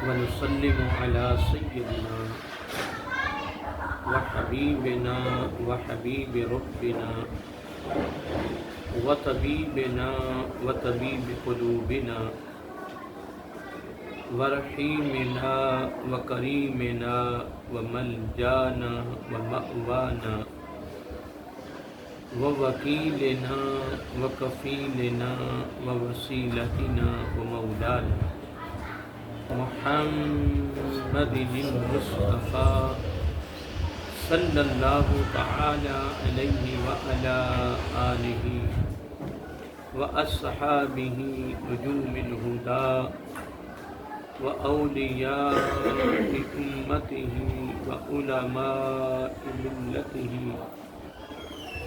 ونسلم على سيدنا وحبيبنا وحبيب ربنا وطبيبنا وطبيب قلوبنا ورحيمنا وكريمنا وملجانا ومأوانا ووكيلنا وكفيلنا ووسيلتنا ومولانا محمد المصطفى صلى الله تعالى عليه وعلى آله وأصحابه نجوم الهدى وأولياء أمته وعلماء ملته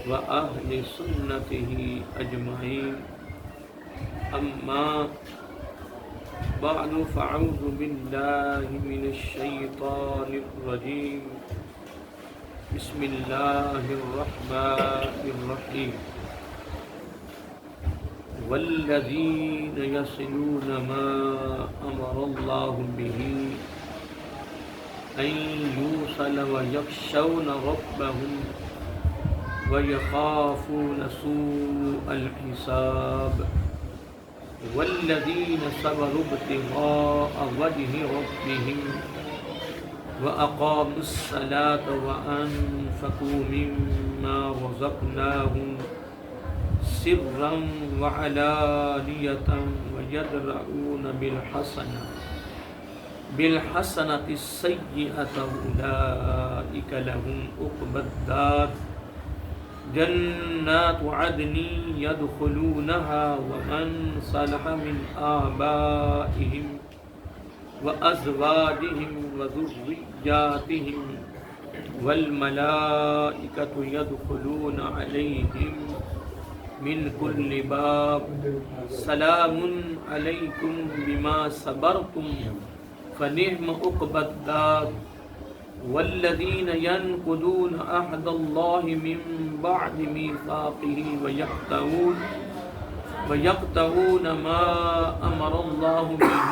وأهل سنته أجمعين أما بعد فأعوذ بالله من الشيطان الرجيم بسم الله الرحمن الرحيم والذين يصلون ما أمر الله به أن يوصل ويخشون ربهم ويخافون سوء الحساب والذين صبروا ابتغاء وجه ربهم وأقاموا الصلاة وأنفقوا مما رزقناهم سرا وعلانية ويدرؤون بالحسنة السيئة أولئك لهم عقبى الدار جنات عدن يدخلونها ومن صلح من آبائهم وأزواجهم وذرياتهم والملائكة يدخلون عليهم من كل باب سلام عليكم بما صبرتم فنعم عقبى الدار والذين ينقضون عهد الله من بعد ميثاقه ويقطعون ما أمر الله به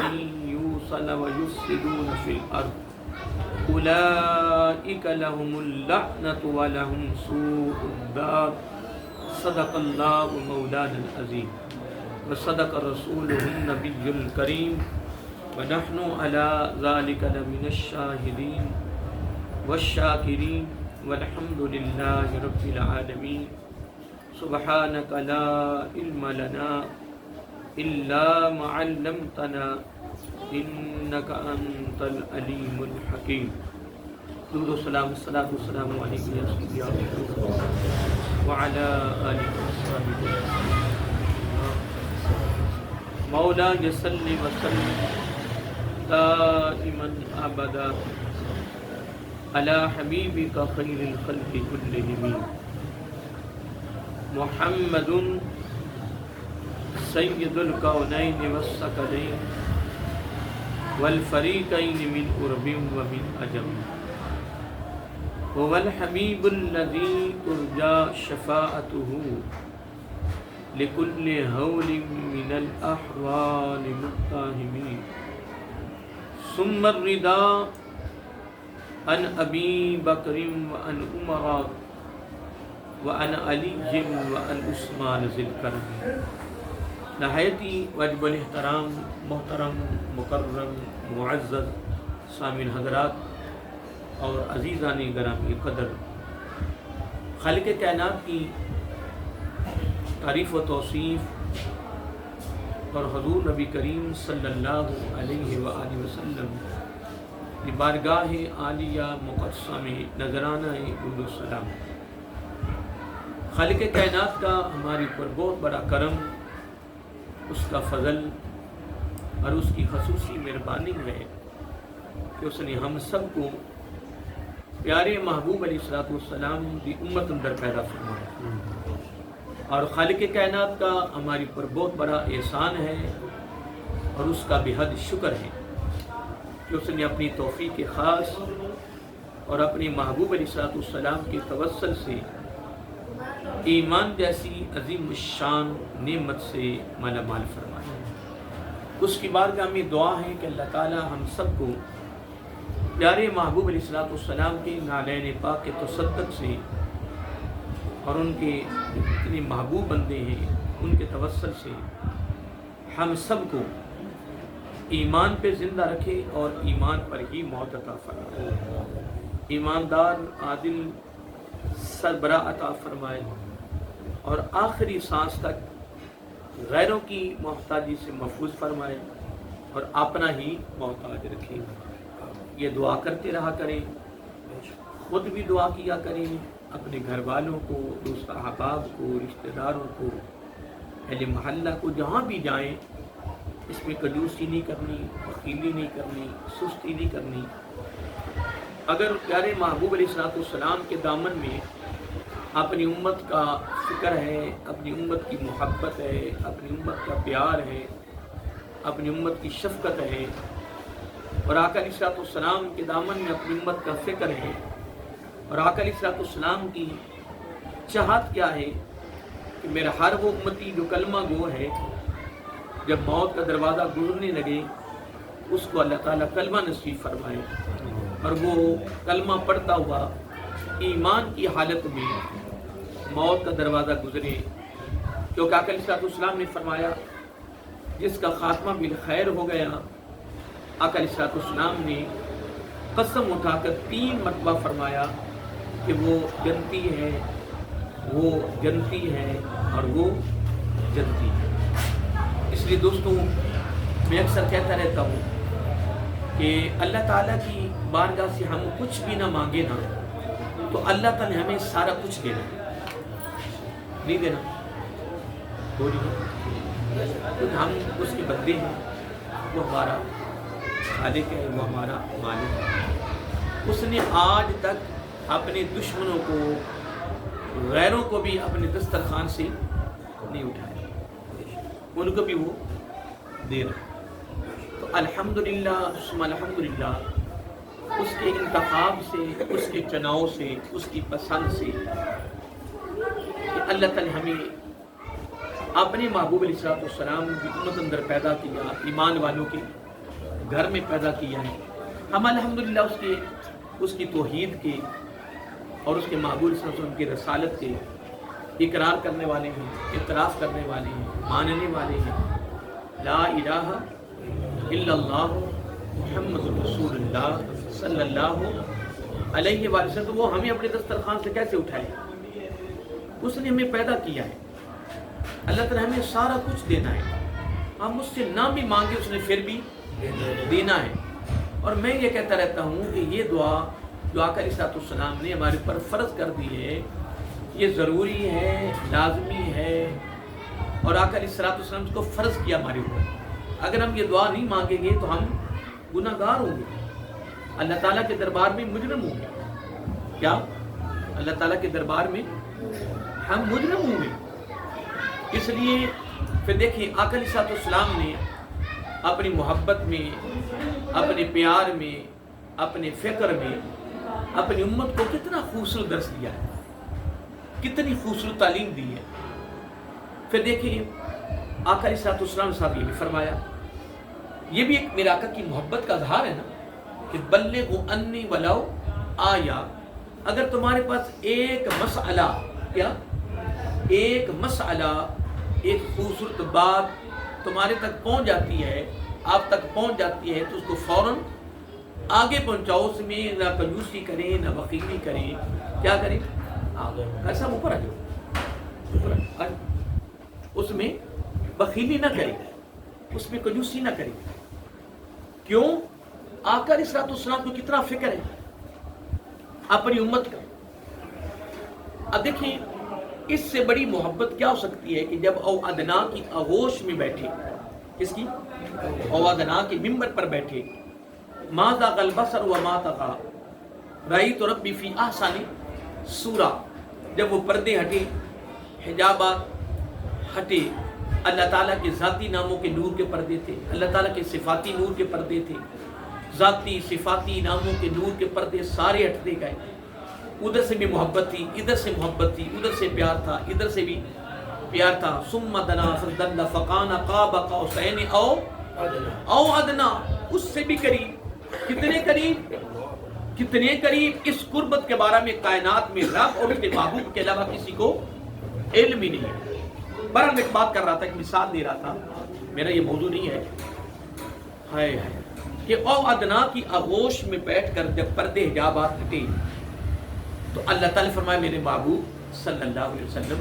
أن يوصل ويفسدون في الأرض أولئك لهم اللعنة ولهم سوء الدار صدق الله مولانا العظيم وصدق رسوله النبي الكريم ونحن على ذلك لمن الشاهدين والشاكرين والحمد لله رب العالمين سبحانك لا علم لنا إلا ما علمتنا إنك أنت العليم الحكيم درود و سلام الصلاة والسلام عليك يا سيدي يا رسول الله وعلى آله وصحبه مولاي صل وسلم دائما أبدا على حبيبك خير الخلق كلهم محمد سيد الكونين والثقلين والفريقين من قرب ومن عجم هو الحبيب الذي ترجى شفاعته لكل هول من الأحوال متهم ثم الرضا عن أبي بكر وعن عمر وعن علي وعن عثمان ذي الكرم نہایتی واجب الاحترام محترم مکرم معزز سامعین حضرات اور عزیزان گرامی قدر، خالق کائنات کی تعریف و توصیف اور حضور نبی کریم صلی اللہ علیہ وآلہ وسلم کی بارگاہ عالیہ مقدسہ میں نذرانہ درود و سلام۔ خالق کائنات کا ہمارے اوپر بہت بڑا کرم، اس کا فضل اور اس کی خصوصی مہربانی ہے کہ اس نے ہم سب کو پیارے محبوب علیہ السلام کی امت اندر پیدا فرمایا، اور خالق کائنات کا ہمارے اوپر بہت بڑا احسان ہے اور اس کا بے حد شکر ہے کہ اس نے اپنی توفیق خاص اور اپنے محبوب علیہ السلام کے توسل سے ایمان جیسی عظیم الشان نعمت سے مالا مال فرمایا۔ اس کی بارگاہ میں دعا ہے کہ اللہ تعالی ہم سب کو پیارے محبوب علیہ الصلوۃ والسلام کے نالین پاک کے تصدق سے اور ان کے اتنے محبوب بندے ہیں ان کے توسل سے ہم سب کو ایمان پہ زندہ رکھے اور ایمان پر ہی موت عطا فرمائے، ایماندار عادل سربراہ عطا فرمائے اور آخری سانس تک غیروں کی محتاجی سے محفوظ فرمائے اور اپنا ہی محتاج رکھے۔ یہ دعا کرتے رہا کریں، خود بھی دعا کیا کریں، اپنے گھر والوں کو، دوست احباب کو، رشتہ داروں کو، اہل محلہ کو، جہاں بھی جائیں اس میں کنجوسی نہیں کرنی، بخیلی نہیں کرنی، سستی نہیں کرنی۔ اگر پیارے محبوب علیہ الصلوۃ والسلام کے دامن میں اپنی امت کا فکر ہے، اپنی امت کی محبت ہے، اپنی امت کا پیار ہے، اپنی امت کی شفقت ہے، اور آقا علیہ الصلوۃ والسلام کے دامن میں اپنی امت کا فکر ہے، اور آقا علیہ الصلوۃ والسلام کی چاہت کیا ہے کہ میرا ہر وہ امتی جو کلمہ گو ہے جب موت کا دروازہ گزرنے لگے اس کو اللہ تعالیٰ کلمہ نصیب فرمائے اور وہ کلمہ پڑھتا ہوا ایمان کی حالت میں موت کا دروازہ گزرے، کیونکہ آقا علیہ الصلوۃ والسلام نے فرمایا جس کا خاتمہ بالخیر ہو گیا، آقا علیہ الصلوۃ والسلام نے قسم اٹھا کر 3 مرتبہ فرمایا کہ وہ جنتی ہے، وہ جنتی ہے اور وہ جنتی ہے۔ اس لیے دوستوں میں اکثر کہتا رہتا ہوں کہ اللہ تعالیٰ کی بارگاہ سے ہم کچھ بھی نہ مانگے نا تو اللہ تعالیٰ نے ہمیں سارا کچھ دینا، نہیں دینا کیونکہ ہم اس کے بندے ہیں، وہ ہمارا خالق ہے، وہ ہمارا مالک ہے۔ اس نے آج تک اپنے دشمنوں کو، غیروں کو بھی اپنے دسترخوان سے نہیں اٹھایا، ان کو بھی وہ دے رہا۔ تو الحمدللہ ثم الحمدللہ اس کے انتخاب سے، اس کے چناؤ سے، اس کی پسند سے کہ اللہ تعالی ہمیں اپنے محبوب علیہ الصلوۃ والسلام کی امت اندر پیدا کیا، ایمان والوں کے گھر میں پیدا کیا ہے۔ ہم الحمدللہ اس کی توحید کے اور اس کے محبوب صلی اللہ علیہ وسلم کی رسالت کے اقرار کرنے والے ہیں، اعتراف کرنے والے ہیں، ماننے والے ہیں۔ لا الہ الا اللہ محمد رسول اللہ صلی اللہ علیہ وآلہ وسلم۔ تو وہ ہمیں اپنے دسترخوان سے کیسے اٹھائے؟ اس نے ہمیں پیدا کیا ہے، اللہ تعالیٰ ہمیں سارا کچھ دینا ہے، ہم اس سے نہ بھی مانگے اس نے پھر بھی دینا ہے۔ اور میں یہ کہتا رہتا ہوں کہ یہ دعا جو آقا علیہ الصلوۃ والسلام نے ہمارے اوپر فرض کر دی ہے، یہ ضروری ہے، لازمی ہے، اور آقا علیہ الصلوۃ والسلام کو فرض کیا ہمارے اوپر۔ اگر ہم یہ دعا نہیں مانگیں گے تو ہم گناہ گار ہوں گے، اللہ تعالیٰ کے دربار میں مجرم ہوں گے۔ کیا؟ اللہ تعالیٰ کے دربار میں ہم مجرم ہوں گے۔ اس لیے پھر دیکھیں آقا علیہ الصلوۃ والسلام نے اپنی محبت میں، اپنے پیار میں، اپنے فکر میں اپنی امت کو کتنا خوبصورت درس دیا ہے، کتنی خوبصورت تعلیم دی ہے۔ پھر دیکھیں آقا علیہ الصلوۃ والسلام صاحب یہ بھی فرمایا، یہ بھی ایک میرے آقا کی محبت کا اظہار ہے نا کہ بلغوا انی ولو آیا۔ اگر تمہارے پاس ایک مسئلہ، کیا ایک مسئلہ، ایک خوبصورت بات تمہارے تک پہنچ جاتی ہے، آپ تک پہنچ جاتی ہے تو اس کو فوراً آگے پہنچاؤ، اس میں نہ کنجوسی کریں، نہ بخیلی کریں، کیا کریں؟ آگے ایسا اوپر آ جاؤ، اس میں بخیلی نہ کریں، اس میں کنجوسی نہ کریں۔ کیوں؟ آقا علیہ الصلوۃ والسلام کو کتنا فکر ہے اپنی امت کا۔ اب دیکھیں اس سے بڑی محبت کیا ہو سکتی ہے کہ جب او ادنا کی آغوش میں بیٹھے، کس کی؟ او ادنا کے ممبر پر بیٹھے، ما ذاق البصر وما طغى رأیت ربی فی احسن صورہ، جب وہ پردے ہٹے، حجابات ہٹے، اللہ تعالیٰ کے ذاتی ناموں کے نور کے پردے تھے، اللہ تعالیٰ کے صفاتی نور کے پردے تھے، ذاتی صفاتی ناموں کے نور کے پردے سارے ہٹتے گئے۔ ادھر سے بھی محبت تھی، ادھر سے محبت تھی، ادھر سے پیار تھا، ادھر سے بھی پیار تھا۔ ثم دنا فدنا فکان قاب قوسین او او ادنا، اس سے بھی قریب. کتنے قریب؟ کتنے قریب؟ اس قربت کے بارے میں کائنات میں رب اور اس کے محبوب کے علاوہ کسی کو علم ہی نہیں ہے. بہرحال میں ایک بات کر رہا تھا، ایک مثال دے رہا تھا، میرا یہ موضوع نہیں ہے. ہائے کہ او ادنا کی آغوش میں بیٹھ کر جب پردے حجابات ہٹے تو اللہ تعالیٰ فرمائے میرے محبوب صلی اللہ علیہ وسلم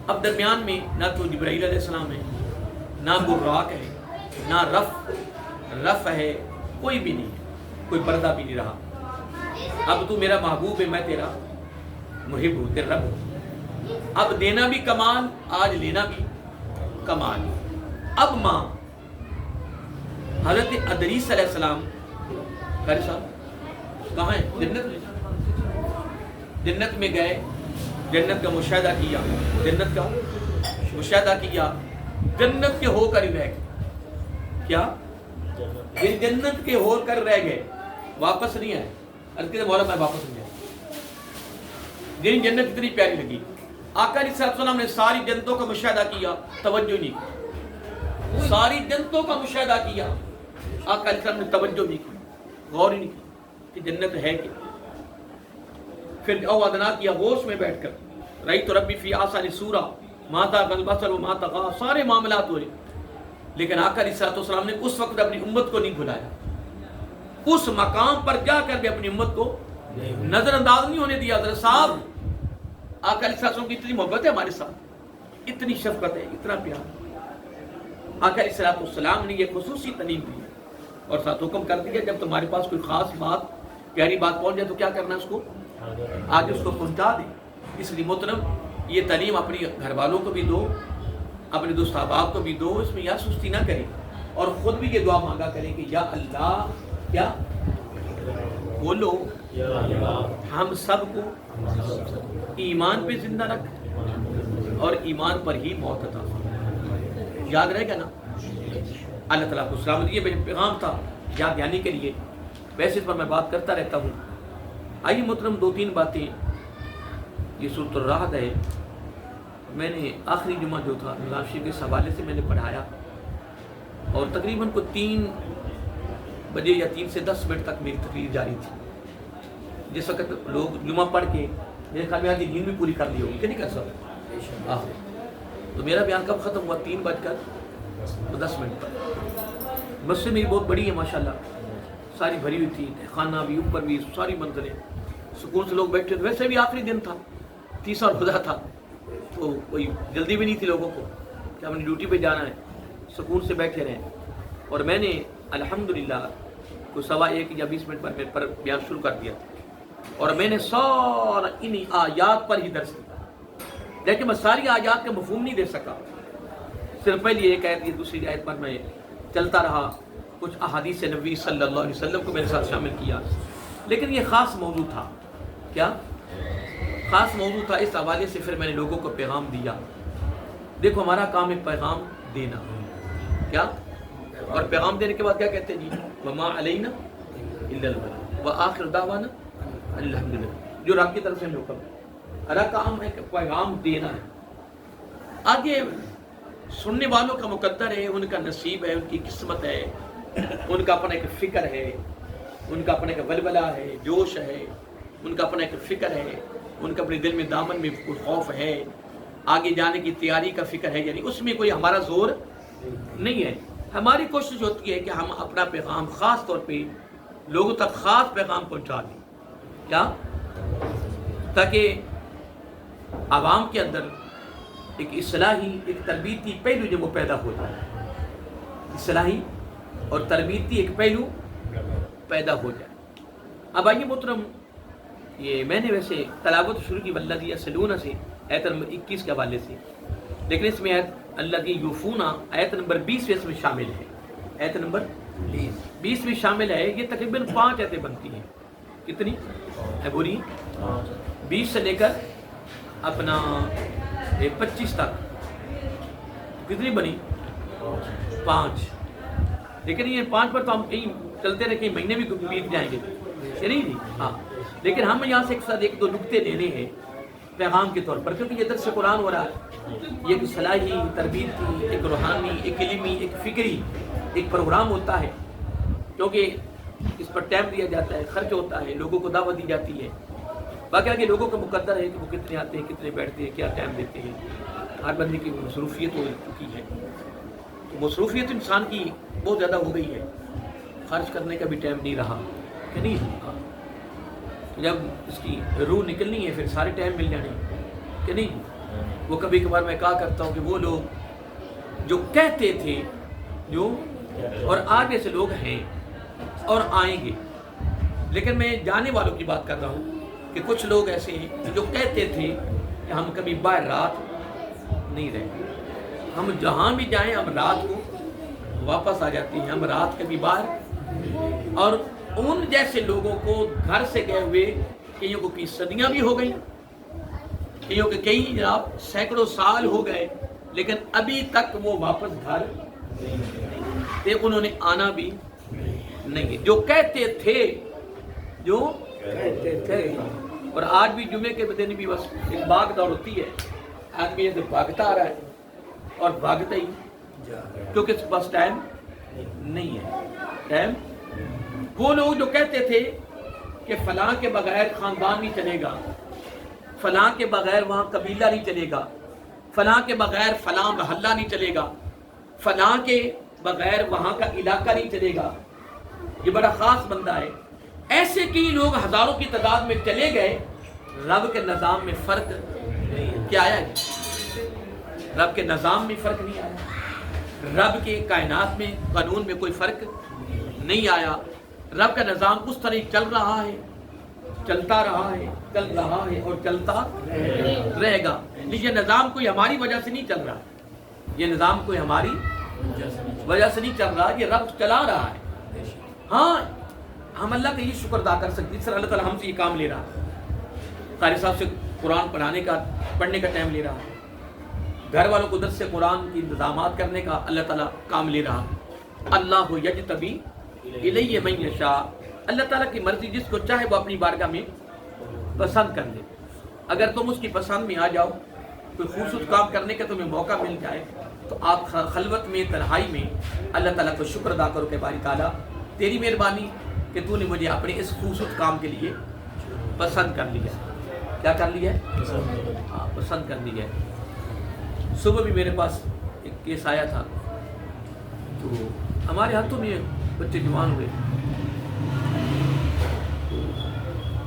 اب درمیان میں نہ تو جبرائیل علیہ السلام ہے، نہ براق ہے، نہ رف ہے، کوئی بھی نہیں ہے، کوئی پردہ بھی نہیں رہا. اب تو میرا محبوب ہے، میں تیرا محب ہوں، تیرا رب ہوں. اب دینا بھی کمال، آج لینا بھی کمال. اب ماں حضرت ادریس علیہ السلام قاری صاحب کہاں ہیں؟ جنت میں. جنت میں گئے، جنت کا مشاہدہ کیا، جنت کا مشاہدہ کیا، جنت کے ہو کر رہ گئے. کیا؟ یہ جنت کے ہو کر رہ گئے، واپس نہیں آئے. مولا میں واپس نہیں آیا. جن جنت اتنی پیاری لگی، آقا علیہ السلام نے ساری جنتوں کا مشاہدہ کیا، توجہ نہیں کی. ساری جنتوں کا مشاہدہ کیا، آقا علیہ السلام نے توجہ نہیں کی، غور ہی نہیں کی کہ جنت ہے کیا. پھر او ادنا کی آغوش میں بیٹھ کر رأیت ربی فی آسان سورہ ما طغى البصر وما طغى، سارے معاملات ہوئے. لیکن آقا علیہ السلام نے اس وقت اپنی امت کو نہیں بھلایا. اس مقام پر جا کر بھی اپنی امت کو نظر انداز نہیں ہونے دیا. حضرت صاحب آقا علیہ السلام کی اتنی محبت ہے ہمارے ساتھ، اتنی شفقت ہے، اتنا پیار. آقا علیہ السلام نے یہ خصوصی تعلیم دی اور ساتھ حکم کر دیا جب تمہارے پاس کوئی خاص بات، پیاری بات پہنچ جائے تو کیا کرنا ہے؟ اس کو آگے اس کو پہنچا دے. اس لیے محترم یہ تعلیم اپنی گھر والوں کو بھی دو، اپنے دوست احباب کو بھی دو. اس میں یا سستی نہ کریں اور خود بھی یہ دعا مانگا کریں کہ یا اللہ، کیا بولو، ہم سب کو ایمان پہ زندہ رکھ اور ایمان پر ہی موت عطا فرما. یاد رہے گا نا؟ اللہ تعالیٰ کو سلامت. یہ پیغام تھا یاد دہانی کے لیے. ویسے اس پر میں بات کرتا رہتا ہوں. آئیے محترم دو تین باتیں. یہ سورۃ الرعد ہے، میں نے آخری جمعہ جو تھا نظام شریف کے حوالے سے میں نے پڑھایا اور تقریباً کو 3 بجے یا 3 سے 10 منٹ تک میری تقریر جاری تھی. جس وقت لوگ جمعہ پڑھ کے میرے خیال میں آج نیند بھی پوری کر لی ہوگی کہ نہیں کر سکتے. تو میرا بیان کب ختم ہوا؟ 3:10 پر. مسجد میری بہت بڑی ہے ماشاءاللہ، ساری بھری ہوئی تھی، خانہ بھی، اوپر بھی، ساری منزلیں، سکون سے لوگ بیٹھے تھے. ویسے بھی آخری دن تھا، 30 اور خدا تھا، تو کوئی جلدی بھی نہیں تھی لوگوں کو کہ ہم نے ڈیوٹی پہ جانا ہے، سکون سے بیٹھے رہیں. اور میں نے الحمدللہ کو 1:15 یا 20 منٹ پر بیان شروع کر دیا اور میں نے سارا ان آیات پر ہی درس دیا. لیکن میں ساری آیات کا مفہوم نہیں دے سکا. صرف پہلی ایک آیت یا دوسری آیت پر میں چلتا رہا. کچھ احادیث نبی صلی اللہ علیہ وسلم کو میرے ساتھ شامل کیا. لیکن یہ خاص موضوع تھا. کیا خاص موضوع تھا؟ اس حوالے سے پھر میں نے لوگوں کو پیغام دیا. دیکھو ہمارا کام ہے پیغام دینا. کیا؟ اور پیغام دینے کے بعد کیا کہتے ہیں جی؟ وما علینا الا البلاغ وآخر دعوانا الحمدللہ. جو رب کی طرف سے ہمیں حکم ہے، ہمارا کام ہے کہ پیغام دینا ہے. آگے سننے والوں کا مقدر ہے، ان کا نصیب ہے، ان کی قسمت ہے، ان کا اپنا ایک فکر ہے، ان کا اپنا ایک ولولہ ہے، جوش ہے، ان کا اپنا ایک فکر ہے، ان کا اپنے دل میں دامن میں کوئی خوف ہے، آگے جانے کی تیاری کا فکر ہے. یعنی اس میں کوئی ہمارا زور نہیں ہے. ہماری کوشش ہوتی ہے کہ ہم اپنا پیغام خاص طور پہ لوگوں تک خاص پیغام پہنچا دیں. کیا؟ تاکہ عوام کے اندر ایک اصلاحی، ایک تربیتی پہلو جو وہ پیدا ہو جائے. اصلاحی اور تربیتی ایک پہلو پیدا ہو جائے. اب آئیے محترم، یہ میں نے ویسے تلاوت شروع کی والذی یصلون سے آیت نمبر 21 کے حوالے سے، لیکن اس میں آیت الذی یوفون آیت نمبر 20 اس میں شامل ہے. آیت نمبر 20 میں شامل ہے. یہ تقریباً 5 آیتیں بنتی ہیں. کتنی ہے بولی؟ 20 سے لے کر اپنا 25 تک. کتنی بنی؟ 5. لیکن یہ 5 پر تو ہم کہیں چلتے رہے، کہیں مہینے بھی بیت جائیں گے، یہ نہیں جی. ہاں، لیکن ہم یہاں سے ایک دو نکتے لینے ہیں پیغام کے طور پر، کیونکہ یہ درس قرآن ہو رہا ہے. یہ ایک صلاحی، تربیتی، ایک روحانی، ایک علمی، ایک فکری ایک پروگرام ہوتا ہے، کیونکہ اس پر ٹائم دیا جاتا ہے، خرچ ہوتا ہے، لوگوں کو دعوت دی جاتی ہے، باقی آگے لوگوں کا مقدر ہے کہ وہ کتنے آتے ہیں، کتنے بیٹھتے ہیں، کیا ٹائم دیتے ہیں، ہر بندے کی مصروفیت ہو چکی ہے. تو مصروفیت انسان کی بہت زیادہ ہو گئی ہے، خرچ کرنے کا بھی ٹائم نہیں رہا کہ نہیں. جب اس کی روح نکلنی ہے پھر سارے ٹائم مل جانے کہ نہیں. وہ کبھی کبھار میں کہا کرتا ہوں کہ وہ لوگ جو کہتے تھے جو اور آگے سے لوگ ہیں اور آئیں گے، لیکن میں جانے والوں کی بات کر رہا ہوں کہ کچھ لوگ ایسے ہیں جو کہتے تھے کہ ہم کبھی باہر رات نہیں رہیں، ہم جہاں بھی جائیں ہم رات کو واپس آ جاتے ہیں، ہم رات کبھی باہر. اور ان جیسے لوگوں کو گھر سے گئے ہوئے کئیوں کو کی صدیاں بھی ہو گئی، کئیوں کے کئی جناب سینکڑوں سال ہو گئے، لیکن ابھی تک وہ واپس گھر نہیں، انہوں نے آنا بھی نہیں. جو کہتے تھے جو کہتے تھے. اور آج بھی جمعے کے دن بھی بس ایک بھاگ دوڑ ہوتی ہے، آدمی ایسے بھاگتا آ رہا ہے اور بھاگتا ہی، کیونکہ اس کے پاس ٹائم نہیں ہے. ٹائم. وہ لوگ جو کہتے تھے کہ فلاں کے بغیر خاندان نہیں چلے گا، فلاں کے بغیر وہاں قبیلہ نہیں چلے گا، فلاں کے بغیر فلاں محلہ نہیں چلے گا، فلاں کے بغیر وہاں کا علاقہ نہیں چلے گا، یہ بڑا خاص بندہ ہے. ایسے کئی لوگ ہزاروں کی تعداد میں چلے گئے، رب کے نظام میں فرق کیا آیا ہے؟ رب کے نظام میں فرق نہیں آیا، رب کے کائنات میں قانون میں کوئی فرق نہیں آیا. رب کا نظام اس طرح چل رہا ہے، چلتا رہا ہے، چل رہا ہے اور چلتا رہے گا. یہ نظام کوئی ہماری وجہ سے نہیں چل رہا، یہ نظام کوئی ہماری وجہ سے نہیں چل رہا، یہ رب چلا رہا ہے. ہاں ہم اللہ کا یہ شکر ادا کر سکتے ہیں، سر اللہ تعالیٰ ہم سے یہ کام لے رہا ہے، قاری صاحب سے قرآن پڑھنے کا ٹائم لے رہا ہے، گھر والوں کو درس سے قرآن کی انتظامات کرنے کا اللہ تعالیٰ کام لے رہا. اللہ یجتبی الیہ من یشاء، اللہ تعالیٰ کی مرضی جس کو چاہے وہ اپنی بارگاہ میں پسند کر لے. اگر تم اس کی پسند میں آ جاؤ، کوئی خصوص کام کرنے کا تمہیں موقع مل جائے تو آپ خلوت میں تنہائی میں اللہ تعالیٰ کو شکر ادا کرو کہ باری تعالیٰ تیری مہربانی کہ تو نے مجھے اپنے اس خصوص کام کے لیے پسند کر لیا. کیا کر لیا ہے؟ ہاں پسند کر لیا ہے. صبح بھی میرے پاس ایک کیس آیا تھا، تو ہمارے ہاتھوں میں بچے جوان ہوئے،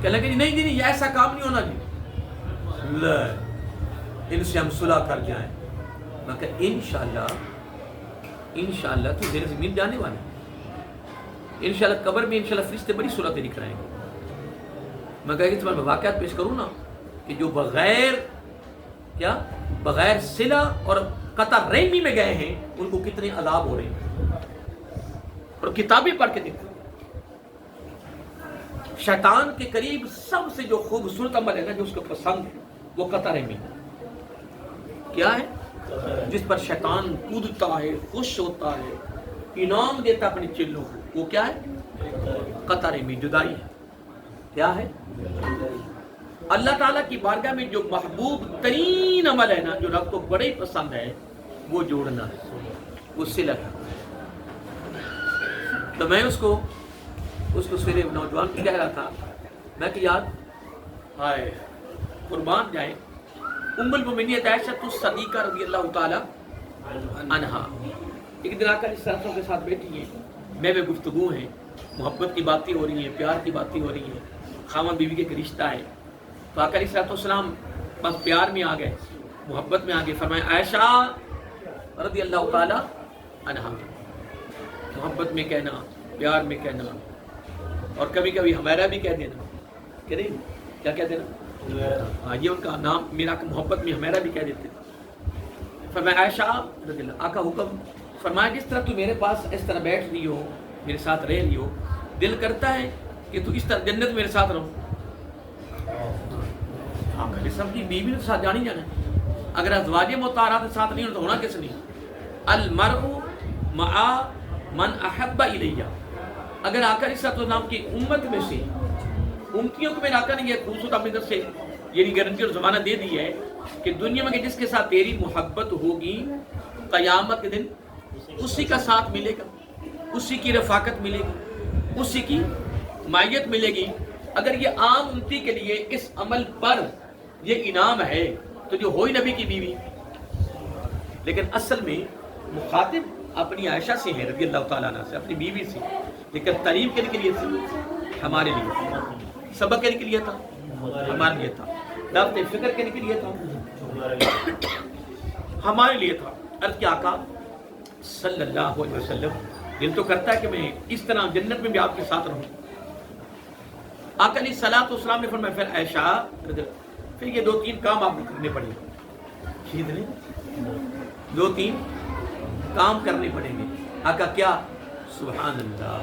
کہنے لگے جی نہیں جی یہ ایسا کام نہیں ہونا جی، ان سے ہم صلح کر جائیں. میں کہا انشاءاللہ تو میرے زمین جانے والے، انشاءاللہ قبر میں انشاءاللہ فرشتے بڑی صلح تیری کرائیں گے. میں کہا کہ تمہیں واقعات پیش کروں نا کہ جو بغیر صلہ اور قطع رحمی میں گئے ہیں ان کو کتنے عذاب ہو رہے ہیں. اور کتابیں پڑھ کے دیکھو، شیطان کے قریب سب سے جو خوبصورت عمل ہے نا جو اس کو پسند ہے وہ قطع رحمی کیا ہے، جس پر شیطان کودتا ہے، خوش ہوتا ہے، انعام دیتا اپنے چلوں کو، وہ کیا ہے؟ قطع رحمی، جدائی ہے. کیا ہے؟ اللہ تعالیٰ کی بارگاہ میں جو محبوب ترین عمل ہے نا جو رب کو بڑے پسند ہے وہ جوڑنا ہے، وہ صلہ ہے. تو میں اس کو سویرے نوجوان کی کہہ رہا تھا، میں کہ یار ہائے قربان جائیں ام المؤمنین عائشہ الصدیقہ رضی اللہ تعالی عنہا ایک دن آقا علیہ السلام کے ساتھ بیٹھی ہیں، میں گفتگو ہیں، محبت کی باتیں ہو رہی ہیں، پیار کی باتیں ہو رہی ہیں، خاوند بیوی کے ایک رشتہ ہے. تو آقا علیہ السلام بس پیار میں آ گئے، محبت میں آ گئے. فرمایا عائشہ رضی اللہ تعالی عنہا، محبت میں کہنا، پیار میں کہنا، اور کبھی کبھی ہمارا بھی کہہ دینا، کہ نہیں کیا کہہ دینا، یہ ان کا نام میرا محبت میں ہمارا بھی کہہ دیتے. فرمایا عائشہ رضی اللہ، آقا حکم فرمایا جس طرح تو میرے پاس اس طرح بیٹھ رہی ہو، میرے ساتھ رہ رہی ہو، دل کرتا ہے کہ تو اس طرح جنت میرے ساتھ رہو. آقا سب کی بیوی نے ساتھ جانی جانا ہے، اگر ازواج مطہرات کے ساتھ نہیں ہو تو ہونا کس نہیں. المرء مع من احب الیہ، اگر آقا علیہ السلام کی امت میں سے امتیوں کو میرے آقا نے یہ خصوص اپنی طرف سے یہ گارنٹی اور زمانہ دے دی ہے کہ دنیا میں جس کے ساتھ تیری محبت ہوگی قیامت کے دن اسی کا ساتھ ملے گا. اسی کی رفاقت ملے گی، اسی کی مائیت ملے گی۔ اگر یہ عام امتی کے لیے اس عمل پر یہ انعام ہے تو جو ہوئی نبی کی بیوی، لیکن اصل میں مخاطب اپنی عائشہ سے ہے رضی اللہ تعالیٰ عنہ سے، اپنی بیوی سے، لیکن تعلیم کے لیے تھی ہمارے لیے، سبق کے لیے تھا ہمارے لیے تھا، دعوت فکر کے لیے تھا ہمارے لیے تھا۔ عرض کہ آقا صلی اللہ علیہ وسلم دل تو کرتا ہے کہ میں اس طرح جنت میں بھی آپ کے ساتھ رہوں۔ آقا علیہ الصلوۃ والسلام نے فرمایا پھر عائشہ پھر یہ 2-3 کام آپ کو کرنے پڑیں گے، ٹھیک ہے، 2-3 کام کرنے پڑیں گے۔ آقا کیا؟ سبحان اللہ،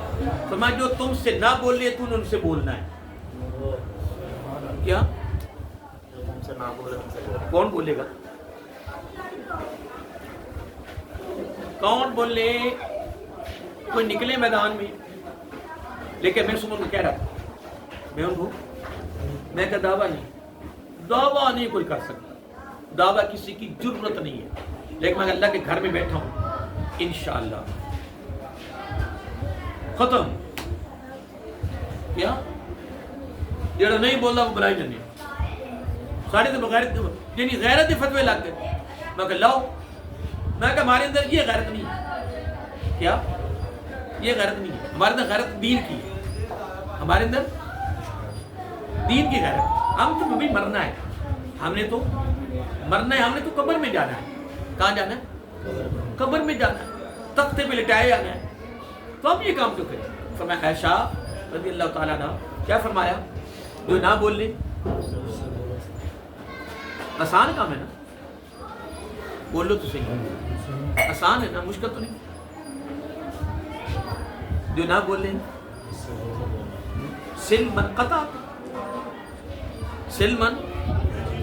فرمایا جو تم سے نہ بولے تو نے ان سے بولنا ہے۔ کیا؟ کون بولے گا؟ کون بولے؟ کوئی نکلے میدان میں، لیکن میں سمجھ کو کہہ رہا تھا، میں کا دعویٰ نہیں کوئی کر سکتا، دعویٰ کسی کی جرت نہیں ہے، لیکن میں اللہ کے گھر میں بیٹھا ہوں انشاءاللہ ختم۔ کیا؟ جڑا نہیں بولتا وہ بلائی جانے ساڑھے تو بغیرت یعنی غیرت فتوے لگ گئے۔ میں کہ لاؤ، میں کہ ہمارے اندر یہ غیرت نہیں ہے۔ کیا؟ یہ غیرت نہیں ہے ہمارے اندر، غیرت دین کی ہے، ہمارے اندر دین کی غیرت۔ ہم تو ابھی مرنا ہے، ہم نے تو مرنا ہے، ہم نے تو قبر میں جانا ہے۔ کہاں جانا ہے؟ قبر میں جانا ہے، تختے پہ لٹائے جانا ہے، تو ہم یہ کام کیوں کریں؟ فرمایا عائشہ رضی اللہ تعالیٰ عنہ کیا فرمایا؟ جو نہ بول لے، آسان کام ہے نا، بول لو تو صحیح، آسان ہے نا، مشکل تو نہیں۔ جو نہ بول لے، سل من قطع، سل من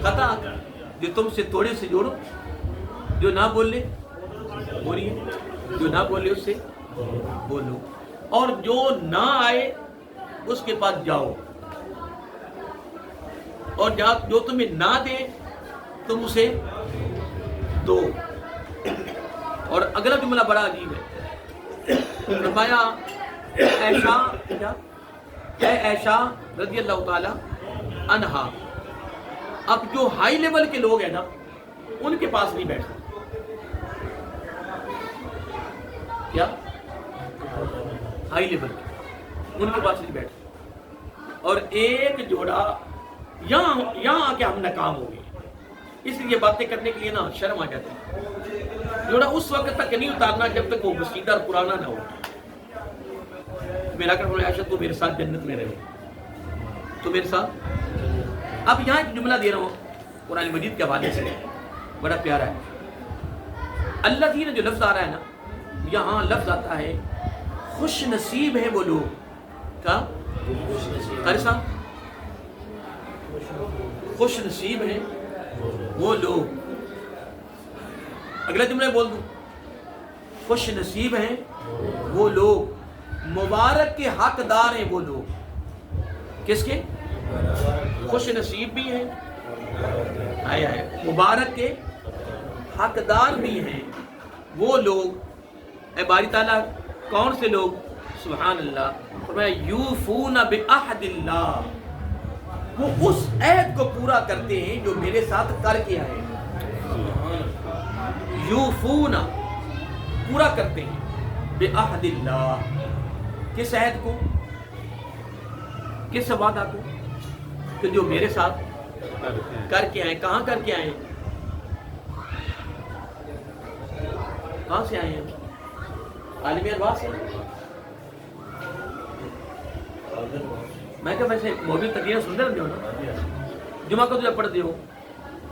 قطع، جو تم سے توڑے سے جوڑو، جو نہ بول لے بولیے، جو نہ بولے اس سے بولو، اور جو نہ آئے اس کے پاس جاؤ، اور جو تمہیں نہ دے تم اسے دو۔ اور اگلا جملہ بڑا عجیب ہے، فرمایا عائشہ کیا؟ اے عائشہ رضی اللہ تعالی عنہا، اب جو ہائی لیول کے لوگ ہیں نا ان کے پاس نہیں بیٹھا۔ کیا؟ ہائی لیول کے ان کے پاس نہیں بیٹھا، اور ایک جوڑا یہاں آ کے ہم ناکام ہو گئے، اس لیے باتیں کرنے کے لیے نا شرم آ جاتی ہے۔ جوڑا اس وقت تک نہیں اتارنا جب تک وہ مسیدہ اور پرانا نہ ہو۔ میرا کر بولے عائشہ تو میرے ساتھ جنت میں رہے، تو میرے ساتھ۔ اب یہاں ایک جملہ دے رہا ہوں قرآن مجید کے حوالے سے، بڑا پیارا ہے۔ اللہ کی جو لفظ آ رہا ہے نا، یہاں لفظ آتا ہے خوش نصیب ہے وہ لوگ۔ کیا؟ خوش نصیب ہے وہ لوگ۔ اگلا جملہ بول دوں، خوش نصیب ہیں وہ لوگ، مبارک کے حقدار ہیں وہ لوگ۔ کس کے؟ خوش نصیب بھی ہیں، آیا ہے، مبارک کے حقدار بھی ہیں وہ لوگ۔ اے باری تعالیٰ کون سے لوگ؟ سبحان اللہ، فرمایا یوفون بعہد اللہ، وہ اس عہد کو پورا کرتے ہیں جو میرے ساتھ کر کے آئے۔ یوفون پورا کرتے ہیں، بعہد اللہ، کس عہد کو؟ کس وعدہ کو؟ کہ جو میرے ساتھ کر کے آئے۔ کہاں کر کے آئے؟ کہاں سے آئے ہیں؟ عالم ارواح سے۔ میں کہ ویسے موجود تقریر سن رہے ہو نا، جمعہ کو تو پڑھ دے ہو،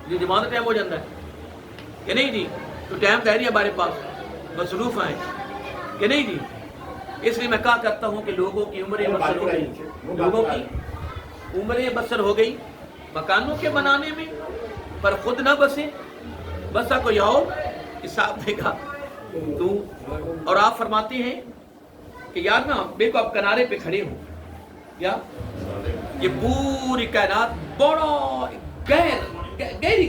یہ جمعہ کا ٹائم ہو جاتا ہے کہ نہیں جی؟ تو ٹائم تو ہے نہیں ہمارے پاس، مصروف ہیں کہ نہیں جی؟ اس لیے میں کہا کرتا ہوں کہ لوگوں کی عمریں بسر ہو گئی، لوگوں کی عمریں بسر ہو گئی مکانوں کے بنانے میں، پر خود نہ بسے، بسا کوئی اور حساب دے گا تو۔ اور آپ فرماتے ہیں کہ یار نا دیکھو آپ کنارے پہ کھڑے ہو، یا یہ پوری کائنات بڑا گہری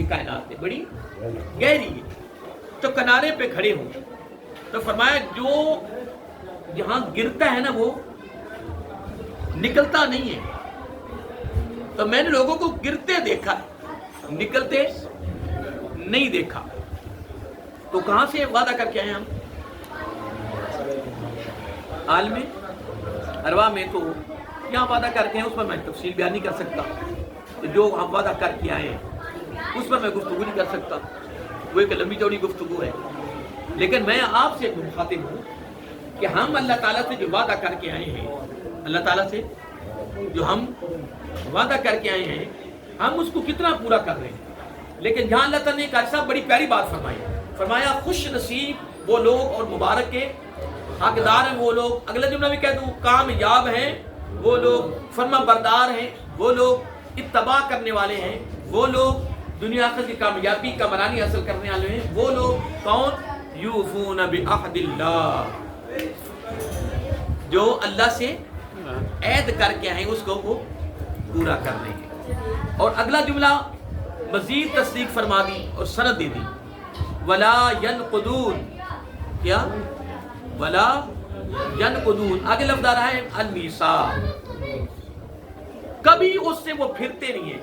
کائنات ہے، بڑی گہری ہے، تو کنارے پہ کھڑے ہو، تو فرمایا جو جہاں گرتا ہے نا وہ نکلتا نہیں ہے. تو میں نے لوگوں کو گرتے دیکھا، نکلتے نہیں دیکھا. تو کہاں سے وعدہ کر کے آئے ہم؟ عالم ارواح میں. تو یہاں وعدہ کر کے ہیں، اس پر میں تفصیل بیان نہیں کر سکتا. جو ہم وعدہ کر کے آئے ہیں اس پر میں گفتگو نہیں کر سکتا، وہ ایک لمبی چوڑی گفتگو ہے. لیکن میں آپ سے مخاطب ہوں کہ ہم اللہ تعالیٰ سے جو وعدہ کر کے آئے ہیں، اللہ تعالیٰ سے جو ہم وعدہ کر کے آئے ہیں، ہم اس کو کتنا پورا کر رہے ہیں. لیکن جہاں اللہ تعالیٰ نے ایک ایسا بڑی پیاری بات فرمایا خوش نصیب وہ لوگ اور مبارک کے حقدار ہیں وہ لوگ. اگلا جملہ بھی کہہ دوں، کامیاب ہیں وہ لوگ، فرما بردار ہیں وہ لوگ، اتباع کرنے والے ہیں وہ لوگ، دنیا آخرت کی کامیابی کا مرانی حاصل کرنے والے ہیں وہ لوگ. کون؟ یوفون بعہد اللہ، جو اللہ سے عہد کر کے آئے اس کو وہ پورا کر لیں گے. اور اگلا جملہ مزید تصدیق فرما دی اور سند دے دی، ولا ینقضون، کیا؟ ولا ینقضون. آگے لفظ آ رہا ہے المیثاق، کبھی اس سے وہ پھرتے نہیں ہیں،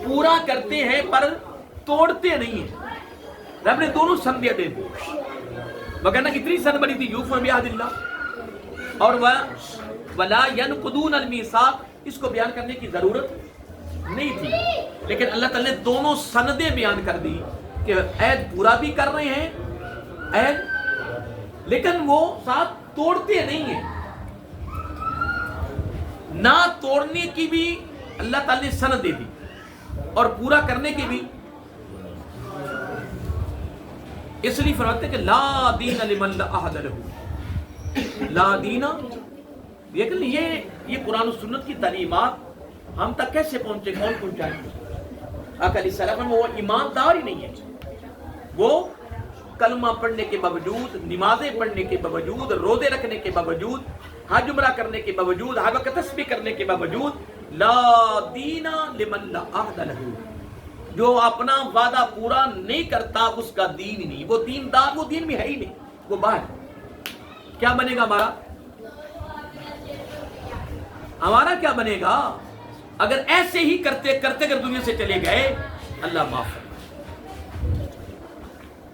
پورا کرتے ہیں پر توڑتے نہیں ہیں. رب نے دونوں سندیاں دے دی، وگرنہ کتنی سند بنی تھی یوفون بعہد اللہ اور ولا ینقضون المیثاق. اس کو بیان کرنے کی ضرورت نہیں تھی، لیکن اللہ تعالی نے دونوں سندیں بیان کر دی کہ عہد پورا بھی کر رہے ہیں عہد، لیکن وہ ساتھ توڑتے نہیں ہیں. نہ توڑنے کی بھی اللہ تعالی نے سند دے دی اور پورا کرنے کی بھی. اس لیے فرماتے ہیں کہ لا دین لمن لا عہد لہ، لا دین. لیکن یہ قرآن و سنت کی تعلیمات ہم تک کیسے پہنچے؟ کون پہنچائے؟ آقا علیہ السلام وہ ایماندار ہی نہیں ہے. وہ کلمہ پڑھنے کے باوجود، نمازیں پڑھنے کے باوجود، روزے رکھنے کے باوجود، حج عمرہ کرنے کے باوجود، ہر وقت تسبیح کرنے کے باوجود، لا دین لمن لا عہد لہ، جو اپنا وعدہ پورا نہیں کرتا اس کا دین ہی نہیں. وہ دیندار، وہ دین میں ہے ہی نہیں، وہ باہر. کیا بنے گا ہمارا کیا بنے گا اگر ایسے ہی کرتے کرتے اگر دنیا سے چلے گئے؟ اللہ معاف کرے.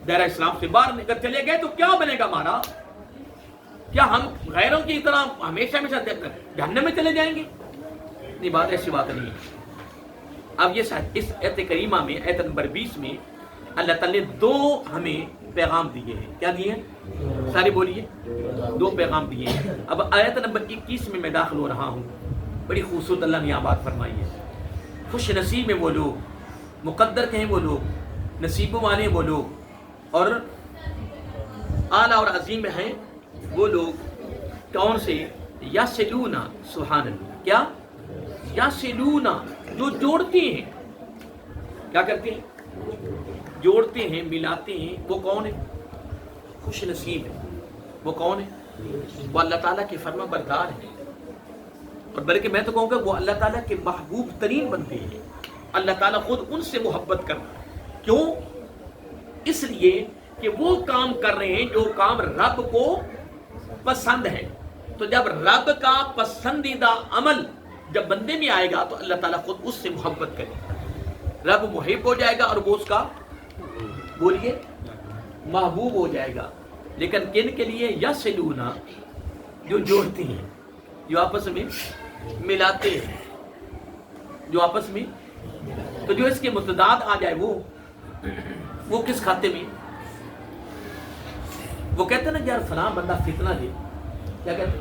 دائرہ اسلام سے باہر نکل چلے گئے تو کیا بنے گا ہمارا؟ کیا ہم غیروں کی طرح ہمیشہ ہمیشہ جہنم میں چلے جائیں گے؟ نہیں، بات ایسی بات نہیں ہے. اب یہ اس آیت کریمہ میں آیت نمبر 20 میں اللہ تعالی نے دو ہمیں پیغام دیے ہیں. کیا دیے ہیں؟ سارے بولیے. دو پیغام دیے ہیں. اب آیت نمبر 21 میں داخل ہو رہا ہوں. بڑی خوبصورت اللہ نے یہاں بات فرمائی ہے. خوش نصیب ہیں وہ لوگ، مقدر کے ہیں وہ لوگ، نصیبوں والے وہ لوگ، اور اعلیٰ اور عظیم ہیں وہ لوگ. کون سے؟ یصلون، سبحان اللہ. کیا؟ یصلون، جو جوڑتے ہیں. کیا کرتے ہیں؟ جوڑتے ہیں، ملاتے ہیں. وہ کون ہے؟ خوش نصیب ہے. وہ کون ہے؟ وہ اللہ تعالیٰ کے فرما بردار ہیں، اور بلکہ میں تو کہوں گا وہ اللہ تعالیٰ کے محبوب ترین بندے ہیں. اللہ تعالیٰ خود ان سے محبت کرتا ہے. کیوں؟ اس لیے کہ وہ کام کر رہے ہیں جو کام رب کو پسند ہے. تو جب رب کا پسندیدہ عمل جب بندے میں آئے گا تو اللہ تعالیٰ خود اس سے محبت کرے گا. رب محب ہو جائے گا اور وہ اس کا، بولیے، محبوب ہو جائے گا. لیکن کن کے لیے؟ یصلون، جو جوڑتے ہیں، جو آپس میں ملاتے ہیں، جو آپس میں. تو جو اس کے متضاد آ جائے وہ کس کھاتے میں؟ وہ کہتے ہیں نا یار فلاں بندہ فتنہ دے. کیا کہتے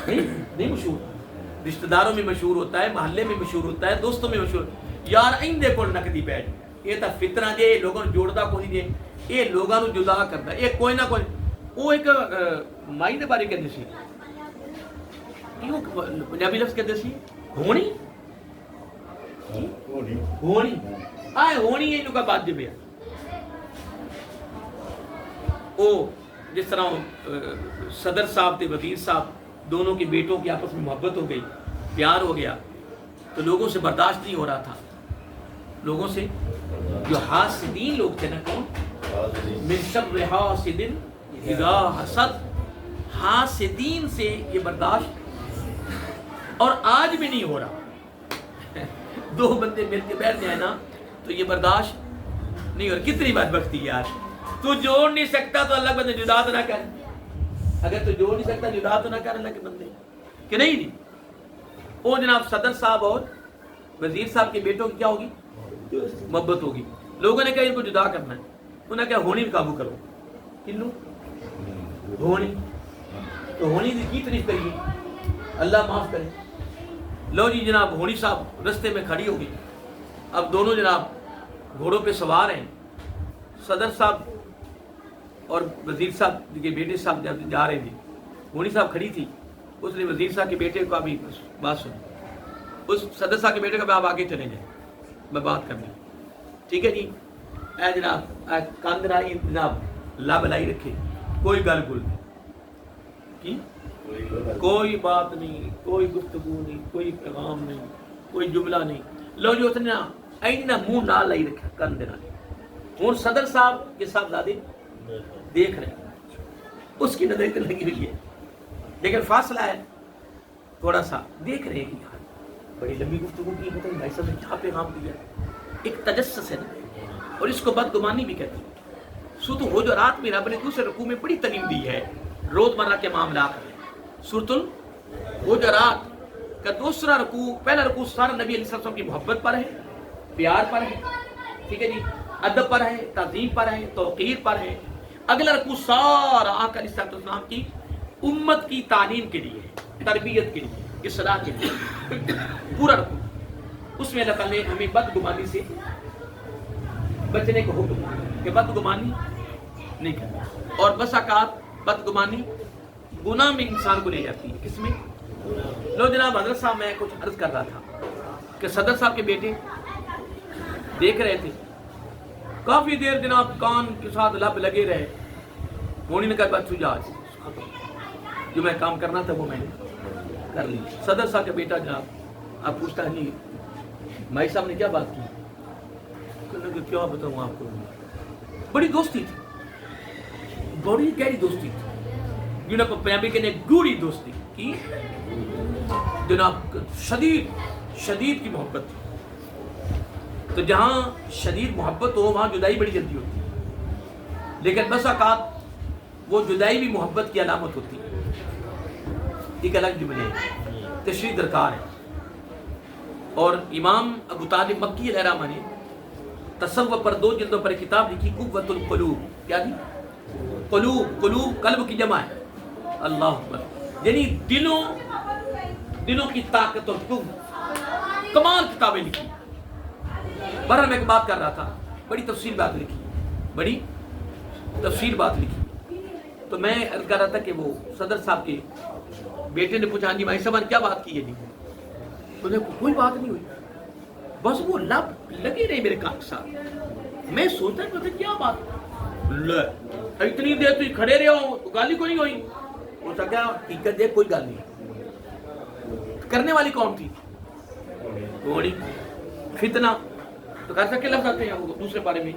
ہیں؟ نہیں مشہور، رشتہ داروں میں مشہور ہوتا ہے، محلے میں مشہور ہوتا ہے، دوستوں میں مشہور. یار این دیکھو نقدی بیٹھ یہ تا فتنہ دے، لوگوں نے جوڑتا کوئی دے، یہ لوگوں نے جدا کرتا ہے. یہ کوئی نہ کوئی وہ ایک مائی دے بارے کہتے سی، کیوں پنجابی لفظ کہتے سی ہونی ہونی آئے ہونی ہے جو کا بات جب ہے. او جس طرح صدر صاحب تھے، وزیر صاحب، دونوں کے بیٹوں کی آپس میں محبت ہو گئی، پیار ہو گیا، تو لوگوں سے برداشت نہیں ہو رہا تھا. لوگوں سے جو حاسدین لوگ تھے نا، کون؟ من شر حاسد اذا حسد، حاسدین سے یہ برداشت، اور آج بھی نہیں ہو رہا۔ دو بندے مل کے بیٹھ جائیں نا تو یہ برداشت نہیں ہو رہا۔ کتنی بدبختی یار، تو جوڑ نہیں سکتا تو اللہ بندے جدا تو نہ کر، اگر تو جوڑ نہیں سکتا جدا تو نہ کر اللہ کے بندے، کہ نہیں؟ وہ جناب صدر صاحب اور وزیر صاحب کے بیٹوں کی کیا ہوگی؟ محبت ہوگی۔ لوگوں نے کہا ان کو جدا کرنا ہے، انہوں نے کہا ہونی بھی قابو کرو۔ کنو ہونی، تو ہونی کی تعریف کریے، اللہ معاف کرے۔ لو جی جناب ہونی صاحب رستے میں کھڑی ہوگی، اب دونوں جناب گھوڑوں پہ سوار ہیں، صدر صاحب اور وزیر صاحب کے بیٹے صاحب جا رہے تھے، ہونی صاحب کھڑی تھی، اس نے وزیر صاحب کے بیٹے کو ابھی بات سنی، اس صدر صاحب کے بیٹے کو آپ آگے چلے جائیں، میں بات کرنی، ٹھیک ہے جی؟ اے جناب کاندرائی جناب لا بلائی رکھے، کوئی گل گل کی کوئی بات نہیں، کوئی گفتگو نہیں، کوئی پیغام نہیں، کوئی جملہ نہیں۔ لو جو اتنا اینا منہ نہ لائی رکھا کاندرا، ہوں صدر صاحب کے صاحبزادے دیکھ رہے ہیں، اس کی نظر تو لگی ہوئی ہے، لیکن فاصلہ ہے تھوڑا سا، دیکھ رہے ہیں کہ یار بڑی لمبی گفتگو کی، پتہ نہیں بھائی صاحب نے کیا پیغام دیا، ایک تجسس ہے نا، اور اس کو بدگمانی بھی کہتے ہیں۔ سورۃ الحجرات میں رب نے دوسرے رکوع میں بڑی تعلیم دی ہے روزمرہ کے معاملات میں۔ سورۃ الحجرات کا دوسرا رکوع، پہلا رکوع سارا نبی علیہ السلام کی محبت پر ہے، پیار پر ہے، ٹھیک ہے جی، ادب پر ہے، تعظیم پر ہے، توقیر پر ہے۔ اگلا رکوع سارا آقا علیہ السلام کی امت کی تعلیم کے لیے، تربیت کے لیے، اصلاح کے لیے، پورا رکوع۔ اس میں اللہ تعالیٰ نے ہمیں بدگمانی سے بچنے کو حکم کہ بدگمانی نہیں کرنا، اور بس اوقات بدگمانی گناہ میں انسان کو لے جاتی ہے، کس میں؟ لو جناب حضرت صاحب میں کچھ عرض کر رہا تھا کہ صدر صاحب کے بیٹے دیکھ رہے تھے، کافی دیر جناب کان کے ساتھ لب لگے رہے، ہونی نے کہا بچو جا، جو میں کام کرنا تھا وہ میں نے کر لی۔ صدر صاحب کا بیٹا جناب آپ پوچھتا ہے جی بھائی صاحب نے کیا بات کی؟ کیا بتاؤں آپ کو، بڑی دوستی تھی، بڑی گہری دوستی تھی، جنہوں کو پیابی کے نے گوڑی دوستی کی، جناب شدید کی محبت تھی۔ تو جہاں شدید محبت ہو وہاں جدائی بڑی جلدی ہوتی ہے، لیکن بس اوقات وہ جدائی بھی محبت کی علامت ہوتی ہے۔ ایک الگ جملے تشریح درکار ہے، اور امام ابو طالب مکی علیہ الرحمہ نے تصوف پر 2 جلدوں پر کتاب لکھی، قوت القلوب۔ کیا جی؟ قلوب قلب کی جمع ہے، اللہ اکبر، یعنی دلوں کی طاقت اور قوت، کمال کتابیں لکھی۔ بہرحال میں ایک بات کر رہا تھا، بڑی تفصیل بات لکھی، تو میں عرض کر رہا تھا کہ وہ صدر صاحب کے بیٹے نے پوچھا جی بھائی صاحب نے کیا بات کی ہے جی؟ انہوں نے کوئی بات نہیں ہوئی، بس وہ لب لگے رہے میرے کان کے ساتھ۔ میں سوچتا تھا کیا بات، اتنی دیر تو کھڑے رہے ہو، گالی کو نہیں ہوئی؟ وہ سا کیا حقیقت دے کوئی گال نہیں، کرنے والی کون تھی؟ تھوڑی فتنہ، تو کہہ سکے لفظ آتے ہیں وہ دوسرے بارے میں،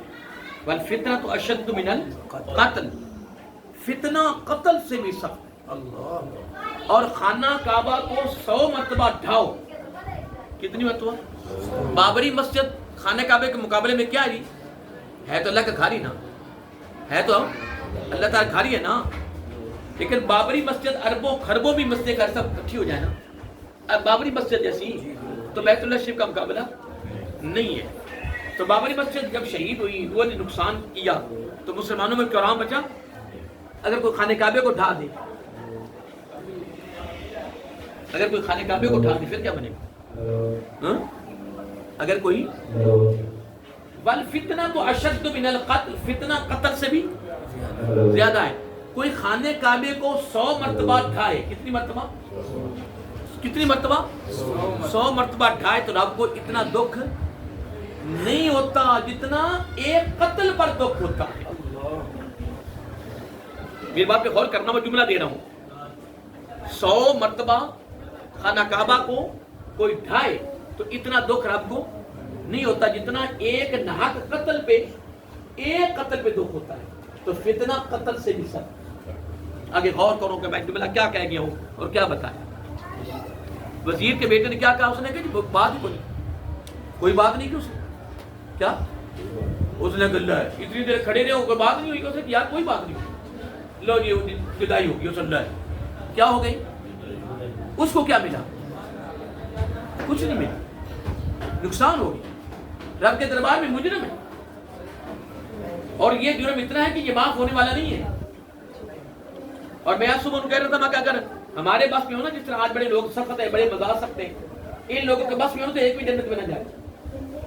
والفتنہ تو اشد من القتل، فتنہ قتل سے بھی سخت، اللہ، اور خانہ کعبہ کو 100 مرتبہ ڈھاؤ، کتنی مرتبہ؟ بابری مسجد خانہ کعبے کے مقابلے میں کیا ہے تو اللہ کا گھر ہی نا، ہے تو اللہ تعالیٰ گھر ہی ہے نا، لیکن بابری مسجد اربوں خربوں بھی مسجد کا سب اکٹھی ہو جائے نا، اب بابری مسجد جیسی تو بیت اللہ شریف کا مقابلہ نہیں ہے۔ تو بابری مسجد جب شہید ہوئی، وہ نے نقصان کیا، تو مسلمانوں میں کیا بچا؟ اگر کوئی خانہ کعبے کو ڈھا دے، پھر کیا بنے گا؟ اگر کوئی والفتنہ تو اشد من القتل، فتنہ قتل سے بھی زیادہ ہے۔ کوئی خانہ کعبے کو 100 مرتبہ ڈھائے، کتنی مرتبہ؟ 100 مرتبہ ڈھائے تو رب کو اتنا دکھ نہیں ہوتا جتنا ایک قتل پر دکھ ہوتا ہے۔ میری بات پہ غور کرنا، میں جملہ دے رہا ہوں، 100 مرتبہ خانہ کعبہ کو کوئی ڈھائے تو اتنا دکھ رب کو نہیں ہوتا جتنا ایک ناحق قتل پہ دکھ ہوتا ہے۔ تو فتنہ قتل سے بھی سخت، آگے غور کرو کہ میں جملہ کیا کہہ گیا ہوں اور کیا بتایا. وزیر کے بیٹے نے کیا کہا؟ اس نے کہا بات ہی کوئی بات نہیں کی اس نے. کیا اس نے کہا اتنی دیر کھڑے رہے کوئی بات نہیں ہوئی. اس نے یار کوئی بات نہیں ہوئی. لو جی جدائی ہوگی. اس اللہ کیا ہو گئی؟ اس کو کیا ملا؟ کچھ نہیں ملا. نقصان ہو گیا. رب کے دربار میں مجرم ہے اور یہ جرم اتنا ہے کہ یہ معاف ہونے والا نہیں ہے. اور میں آج صبح کہہ رہا تھا میں کیا کر ہمارے بس میں ہو نا جس طرح آج بڑے لوگ سخت ہیں بڑے مزاج سکتے ہیں, ان لوگوں کے بس میں ہو تو ایک بھی جنت میں نہ جائے.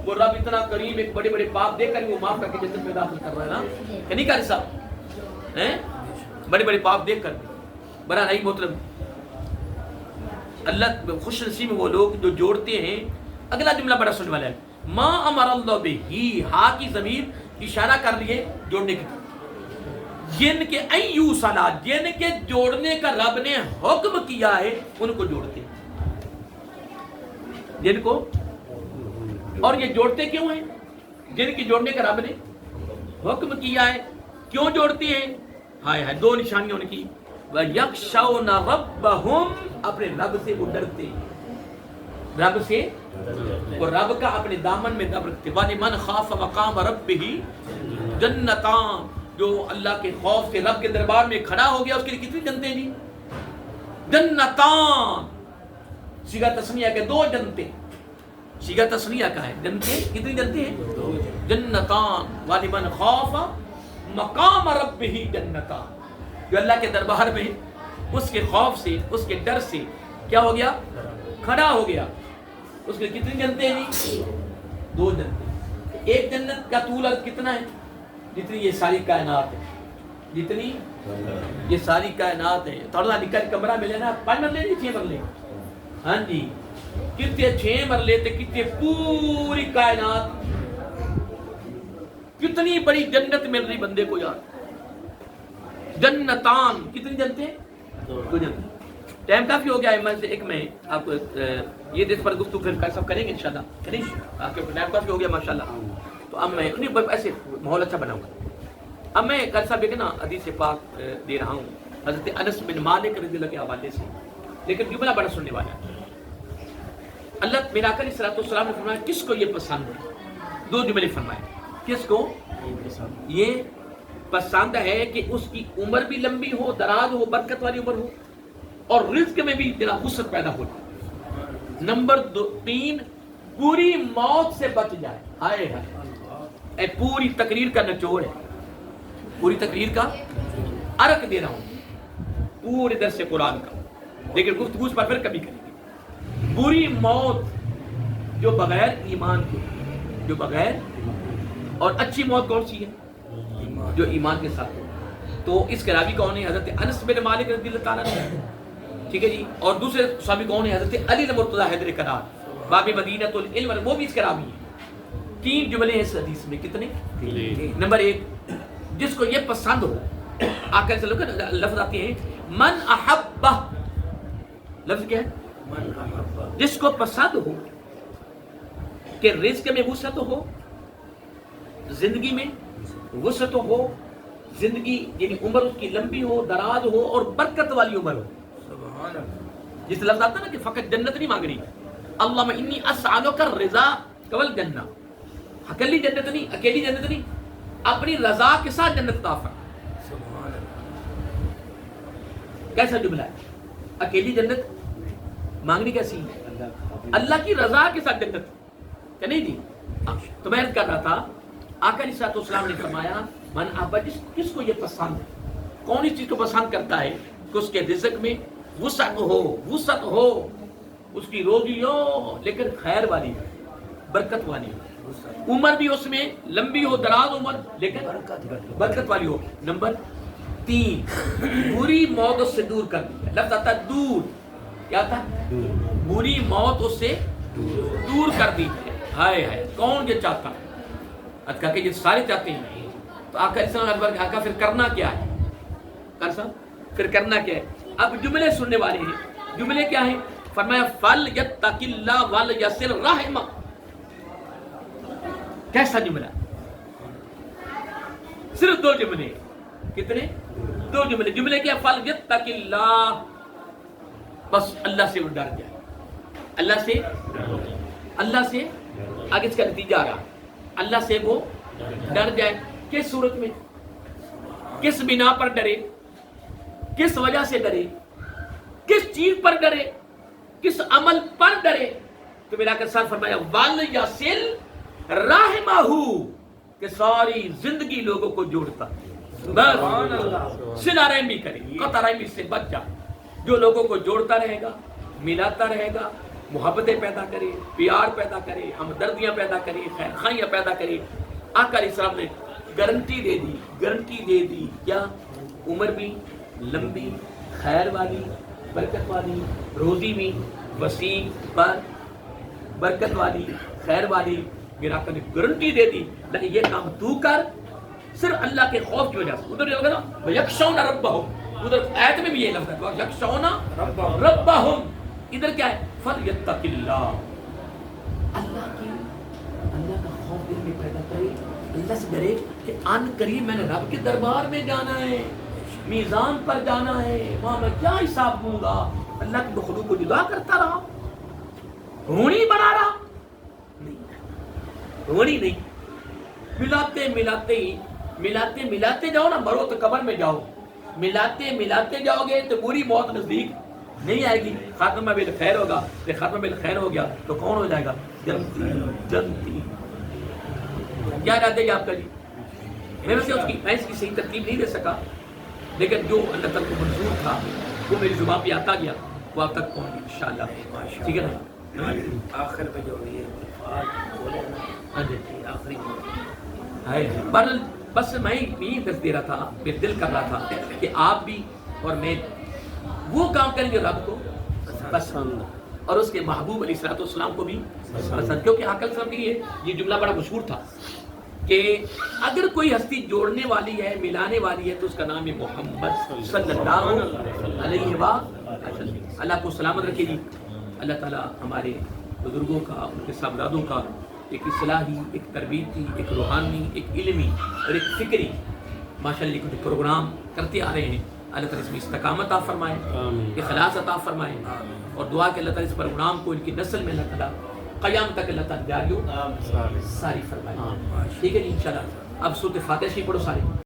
وہ رب اتنا کریم ایک بڑے بڑے پاپ دے کر وہ معاف کر کے جنت میں داخل کر رہا ہے نا کہ نہیں کر صاحب ہیں بڑے بڑے پاپ دیکھ کر بڑا نہیں محترم. اللہ خوش نصیب وہ لوگ جو جوڑتے ہیں. اگلا جملہ بڑا سننے والا ہے. ما امر اللہ بہ, ہا کی ضمیر اشارہ کر لیے جوڑنے کی. جن کے ایو صلاح, جن کے جوڑنے کا رب نے حکم کیا ہے ان کو جوڑتے ہیں. جن کو, اور یہ جوڑتے کیوں ہیں؟ جن کے جوڑنے کا رب نے حکم کیا ہے. کیوں جوڑتے ہیں؟ ہائے ہائے, دو نشانیاں ان کی. وَيَخْشَوْنَ رَبَّهُمْ, اپنے رب سے وہ ڈرتے ہیں. رب سے وہ رب کا اپنے دامن میں دب رکھتے. وَلِمَنْ خَافَ مَقَامَ رَبِّهِ جَنَّتَانِ, جو اللہ کے خوف سے رب کے دربار میں کھڑا ہو گیا اس کے لیے کتنی جنتیں جی؟ جنتان. صیغہ تثنیہ کے دو جنتیں. صیغہ تثنیہ کا ہے. جنتیں کتنی جنتیں ہیں؟ جنتان. وَلِمَنْ خَافَ مَقَامَ رَبِّهِ جنتان, جو اللہ کے دربار میں اس کے خوف سے اس کے ڈر سے کیا ہو گیا؟ کھڑا ہو گیا. اس کے کتنی جنتیں ہیں؟ دو جنتیں. ایک جنت کا طول عرض کتنا ہے؟ جتنی یہ ساری کائنات ہے. جتنی یہ ساری کائنات ہے. تھوڑا نکل کمرہ ملے نا, 5 مرلے نہیں 6 مرلے. ہاں جی, کتنے 6 مرلے تھے, کتنے پوری کائنات. کتنی بڑی جنت مل رہی بندے کو یار. جنتان, کتنی جنتیں؟ دو جنتیں. ٹائم کافی ہو گیا ہے. میں سے ایک میں آپ کو یہ دیش پر گفتگو پھر سب کریں گے انشاءاللہ. کریں آپ کے ٹائم کافی ہو گیا ماشاءاللہ. تو اب میں ایسے ماحول اچھا بناؤں گا. اب میں کل صاحب ایک نا حدیث پاک دے رہا ہوں حضرت انس بن مالک رضی اللہ کے حوالے سے, لیکن جملہ بڑا سننے والا ہے. اللہ میرا آقا علیہ السلام نے فرمایا کس کو یہ پسند ہے؟ 2 جملے فرمائے. کس کو یہ پسند ہے کہ اس کی عمر بھی لمبی ہو, دراز ہو, برکت والی عمر ہو, اور رزق میں بھی تیرا وسعت پیدا ہو جائے. نمبر 3, پوری موت سے بچ جائے. ہائے ہائے, پوری تقریر کا نچوڑ ہے. پوری تقریر کا عرق دے رہا ہوں پورے درس قرآن کا, لیکن گفتگو اس پر پھر کبھی کریں گے. پوری موت جو بغیر ایمان کے, جو بغیر, اور اچھی موت کون سی ہے؟ جو ایمان کے ساتھ ہو. تو اس کے راوی کون ہے؟ حضرت انس بن مالک رضی اللہ تعالیٰ عنہ. ٹھیک ہے جی. اور دوسرے صحابی کون ہے؟ حضرت علی مرتضیٰ حیدر کرار باب مدینۃ العلم, وہ بھی اس کے راوی ہیں. 3 جملے ہیں اس حدیث میں. کتنے؟ نمبر 1, جس کو یہ پسند ہو. آقا صلی اللہ علیہ وسلم لفظ آتے ہیں من احبہ. لفظ کیا ہے؟ جس کو پسند ہو کہ رزق میں وسعت ہو, زندگی میں وسعت ہو, زندگی یعنی عمر اس کی لمبی ہو, دراز ہو, اور برکت والی عمر ہو. جس لفظ آتا نا کہ فقط جنت نہیں مانگ رہی, اللہم انی اسألک الرضا والجنہ. اکیلی جنت نہیں, اکیلی جنت نہیں, اپنی رضا کے ساتھ جنت عطا فرما. کیسا جملہ ہے؟ اکیلی جنت مانگنی کیسی ہے؟ اللہ کی رضا کے ساتھ جنت کہ نہیں جی. تو میں کر رہا تھا آقا علیہ السلام نے فرمایا من احب, کس کو یہ پسند ہے, کون اس چیز کو پسند کرتا ہے کہ اس کے رزق میں وسعت ہو, اس کی روزی ہو لیکن خیر والی ہو, برکت والی ہو, عمر بھی اس میں لمبی ہو, دراز عمر لیکن برکت والی ہو. نمبر 3, بری موت اس سے دور کر دی. لفظ آتا ہے دور. کیا تھا؟ بری موت اس سے دور کر دی. ہائے ہائے, کون یہ چاہتا ہے؟ کہا کہ یہ سارے چاہتے ہیں. تو آقا آقا پھر کرنا کیا ہے؟ کر صاحب پھر کرنا کیا ہے؟ اب جملے سننے والے ہیں. جملے کیا ہیں؟ فرمایا فَلْيَتَّقِ اللَّهَ وَلْيَصِلْ رَحِمَهُ. کیسا جملہ؟ صرف 2 جملے. کتنے؟ دو جملے، جملے کیا؟ فَلْيَتَّقِ اللَّهِ، بس اللہ سے وہ ڈر جائے، اللہ سے آگے اس کا نتیجہ آ رہا، اللہ سے وہ ڈر جائے۔ کس صورت میں، کس بنا پر ڈرے، کس وجہ سے ڈرے، کس چیز پر ڈرے، کس عمل پر ڈرے؟ تو میرا کہ سر فرمایا وَلْيَصِلْ رَحِمَهُ، کہ ساری زندگی لوگوں کو جوڑتا، بس صلہ رحمی کرے، قطع رحمی سے بچ جا، جو لوگوں کو جوڑتا رہے گا، ملاتا رہے گا، محبتیں پیدا کرے، پیار پیدا کرے، ہمدردیاں پیدا کرے، خیر خائیاں پیدا کرے۔ آقا علیہ السلام نے گارنٹی دے دی کیا؟ عمر بھی لمبی، خیر والی، برکت والی، روزی بھی وسیع پر برکت والی، خیر والی۔ میرا آقا نے گارنٹی دے دی، لیکن یہ کام تو کر صرف اللہ کے خوف کی وجہ سے۔ ادھر یہ لگا نا یکشون ربہم، ادھر آیت میں بھی یہ لفظ ہے یکشون ربہم، ادھر کیا ہے؟ فَلْيَتَّقِ اللَّهِ، اللہ کا خوف دل میں پیدا کرے، اللہ سے ڈرے کہ ان قریب میں نے رب کے دربار میں جانا ہے، میزان پر جانا ہے، وہاں میں کیا حساب دوں گا؟ اللہ کی مخلوق کو جدا کرتا رہا، ہونی بنا رہا، ہونی نہیں، ملاتے جاؤ نا، مرو تو قبر میں جاؤ، ملاتے جاؤ گے تو بری موت نزدیک نہیں آئے گی۔ خاتمہ بالخیر ہوگا، خاتمہ بالخیر ہو گیا تو کون ہو جائے گا؟ جنتی۔ کیا ارادہ ہے آپ کا جی؟ میں سے اس کی صحیح ترتیب نہیں دے سکا، لیکن جو اللہ تعالیٰ کو منظور تھا وہ میری زبان پہ آتا گیا، وہ آپ تک پہنچ گیا انشاءاللہ، ٹھیک ہے نا؟ آخر میں جو یہ آخری بس میں یہی درس دے رہا تھا، میرا دل کر رہا تھا کہ آپ بھی اور میں وہ کام کریں جو رب کو پسند اور اس کے محبوب علیہ الصلوۃ والسلام کو بھی پسند۔ کیونکہ آقا علیہ السلام کی یہ جملہ بڑا مشہور تھا کہ اگر کوئی ہستی جوڑنے والی ہے، ملانے والی ہے، تو اس کا نام ہے محمد صلی اللہ علیہ وسلم۔ اللہ کو سلامت رکھے جی۔ اللہ تعالیٰ ہمارے بزرگوں کا، ان کے سامرادوں کا ایک اصلاحی، ایک تربیتی، ایک روحانی، ایک علمی اور ایک فکری ماشاءاللہ کچھ پروگرام کرتے آ رہے ہیں، اللہ تعالیٰ اس میں استقامت عطا فرمائے، اخلاص عطا فرمائے، اور دعا کہ اللہ تعالیٰ اس پروگرام کو ان کی نسل میں اللہ تعالیٰ قیام تک اللہ تعالیٰ جاری ساری فرمائے۔ ٹھیک ہے جی، انشاءاللہ اب سورۃ فاتحہ شریف پڑھو سارے۔